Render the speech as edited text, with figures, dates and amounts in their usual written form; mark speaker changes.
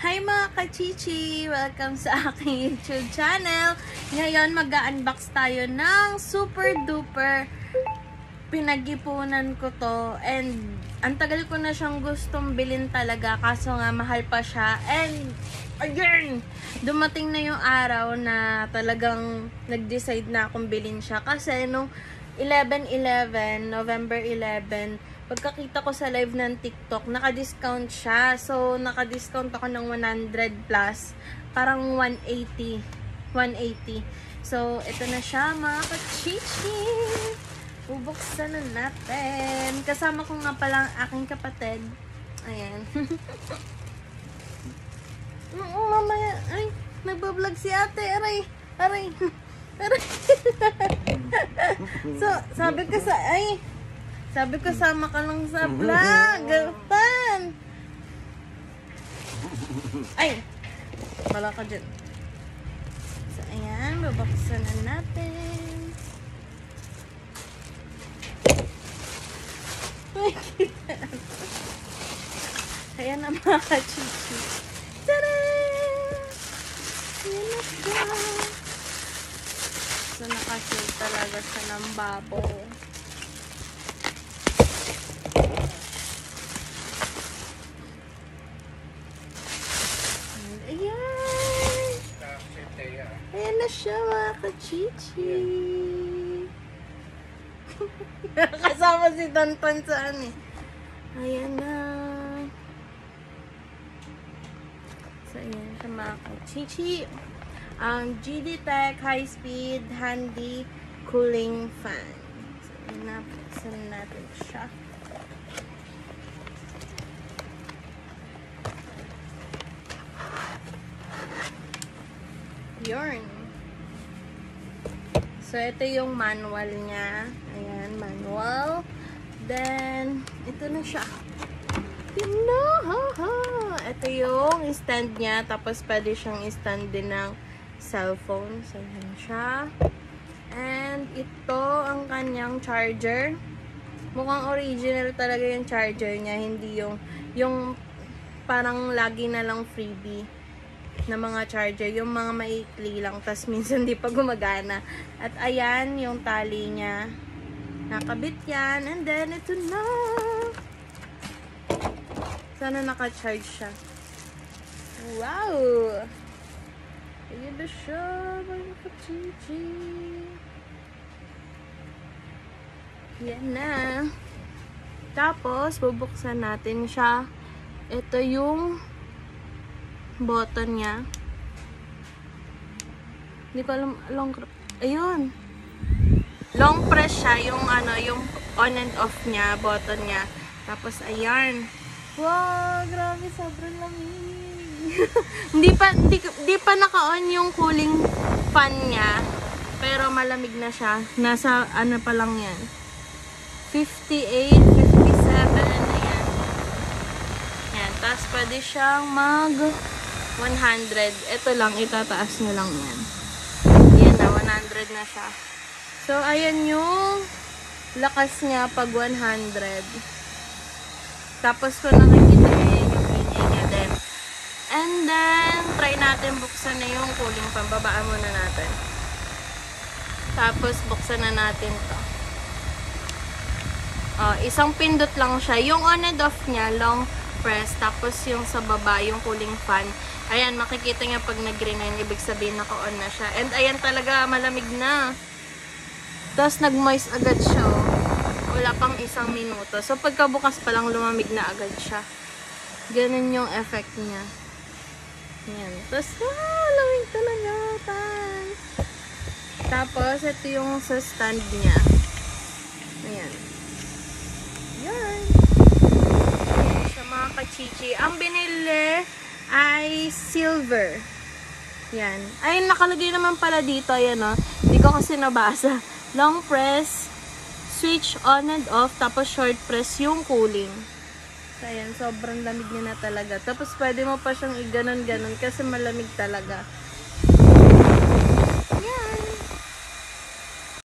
Speaker 1: Hi mga kachichi! Welcome sa aking YouTube channel. Ngayon mag-unbox tayo ng super duper pinag-ipunan ko to. And ang tagal ko na siyang gustong bilhin talaga. Kaso nga mahal pa siya. And again, dumating na yung araw na talagang nag-decide na akong bilhin siya. Kasi nung 11/11, November 11, pagkakita ko sa live ng TikTok, naka-discount siya. So, naka-discount ako ng 100 plus. Parang 180. So, ito na siya mga kachichi. Bubuksan na natin. Kasama ko nga pala ang aking kapatid. Ayan. Mamaya. Ay, nagbablog si ate. Aray. So, sabi ko sama ka lang sa vlog. Pan! Ay! Wala ka dyan. So, ayan. Babaksan na natin. Ayan na mga kachichi. Tada! Ayan na siya. So, nakasil talaga siya ng bubble. Ayan! Ayan na siya mga kachichi. Kasama si Tantan saan eh. Ayan na. So, ayan siya mga kachichi. Ang GD Tech High Speed Handy Cooling Fan. So, napaksan natin siya. Yarn. So, ito yung manual niya. Ayan, manual. Then, ito na siya. Ito yung stand niya. Tapos, pwede siyang stand din ng cellphone. So, yan siya. And, ito ang kanyang charger. Mukhang original talaga yung charger niya. Hindi yung parang lagi na lang freebie na mga charger. Yung mga maikli lang. Tas minsan di pa gumagana. At ayan, yung tali niya. Nakabit yan. And then, ito na. Sana naka-charge siya. Wow! Ayan na siya. Mga kachichi. Yan na. Tapos, bubuksan natin siya. Ito yung button niya. Hindi ko alam. Ayun. Long press siya. Yung yung on and off niya. Button niya. Tapos, ayan. Wow! Grabe. Sobrang lamig. Hindi pa naka-on yung cooling fan niya. Pero malamig na siya. Nasa ano pa lang yan. 58, 57. Ayan. Yan. Tapos pwede siyang mag 100. Ito lang. Itataas nyo lang yan. Yan na. 100 na siya. So, ayan yung lakas niya pag 100. Tapos kung nakikita nyo yung ingay niya din. And then, try natin buksan na yung cooling fan. Babaan muna natin. Tapos, buksan na natin to. Isang pindot lang siya. Yung on and off niya, long press. Tapos, yung sa baba, yung cooling fan. Ayan, makikita niya pag nag-green na yun. Ibig sabihin, naka-on na siya. And ayan talaga, malamig na. Tapos, nag-moist agad siya. Wala pang isang minuto. So, pagkabukas pa lang, lumamig na agad siya. Ganun yung effect niya. Ayan. Tapos, lamig talaga. Tapos, ito yung sa stand niya. Ayan. Ayan. Sa mga kachichi. Ang binili ay silver. Ayan. Ay, nakalagay naman pala dito. Ayan o. Hindi ko kasi nabasa. Long press, switch on and off, tapos short press yung cooling. So, ayan, sobrang lamig niya na talaga. Tapos, pwede mo pa siyang i-ganon-ganon kasi malamig talaga.